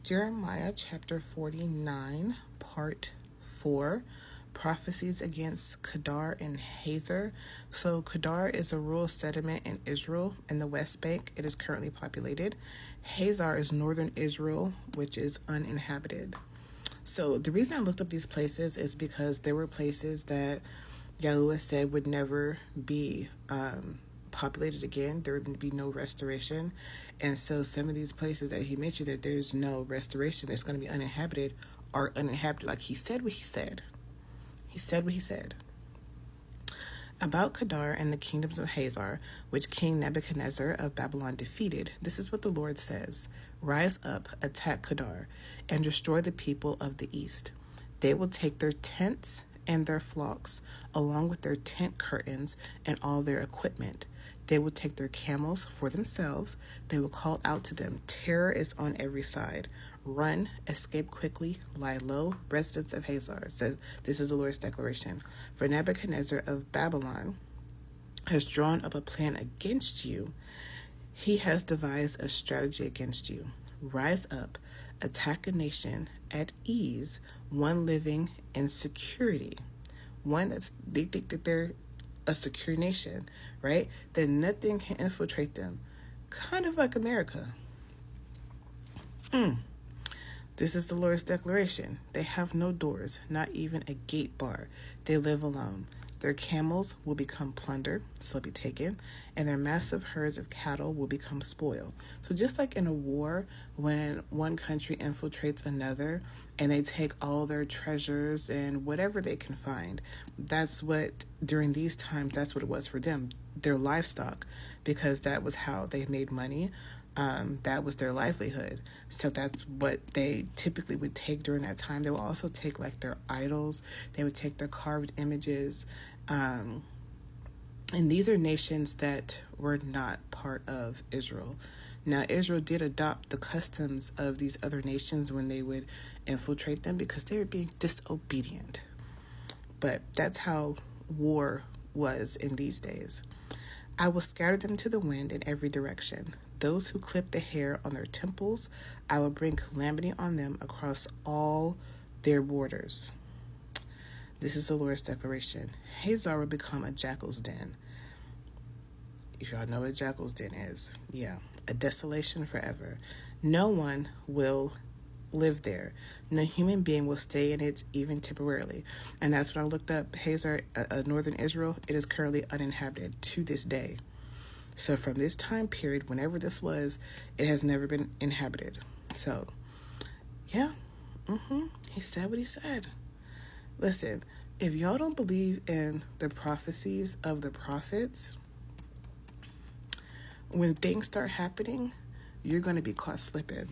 Jeremiah chapter 49, part 4, prophecies against Kedar and Hazor. So Kedar is a rural settlement in Israel in the West Bank. It is currently populated. Hazor is northern Israel, which is uninhabited. So the reason I looked up these places is because there were places that Yahuwah said would never be populated again. There would be no restoration. And so some of these places that he mentioned that there's no restoration, that's going to be uninhabited, are uninhabited. Like he said what he said. He said what he said. About Kedar and the kingdoms of Hazor, which King Nebuchadnezzar of Babylon defeated, this is what the Lord says. Rise up, attack Kedar, and destroy the people of the east. They will take their tents and their flocks, along with their tent curtains and all their equipment. They will take their camels for themselves. They will call out to them, terror is on every side. Run, escape quickly, lie low, residents of Hazor. Says this is the Lord's declaration. For Nebuchadnezzar of Babylon has drawn up a plan against you. He has devised a strategy against you. Rise up, attack a nation at ease, one living in security. One they think that they're a secure nation, right? That nothing can infiltrate them. Kind of like America. This is the Lord's declaration. They have no doors, not even a gate bar. They live alone. Their camels will become plunder, so be taken, and their massive herds of cattle will become spoil. So just like in a war, when one country infiltrates another and they take all their treasures and whatever they can find, that's what, during these times, that's what it was for them. Their livestock, because that was how they made money. That was their livelihood. So that's what they typically would take during that time. They would also take like their idols. They would take their carved images. And these are nations that were not part of Israel. Now, Israel did adopt the customs of these other nations when they would infiltrate them because they were being disobedient. But that's how war was in these days. I will scatter them to the wind in every direction. Those who clip the hair on their temples, I will bring calamity on them across all their borders. This is the Lord's declaration. Hazor will become a jackal's den. If y'all know what a jackal's den is, yeah, a desolation forever. No one will live there. No human being will stay in it even temporarily. And that's when I looked up Hazor, northern Israel. It is currently uninhabited to this day. So from this time period, whenever this was, it has never been inhabited. So, yeah, he said what he said. Listen, if y'all don't believe in the prophecies of the prophets, when things start happening, you're going to be caught slipping.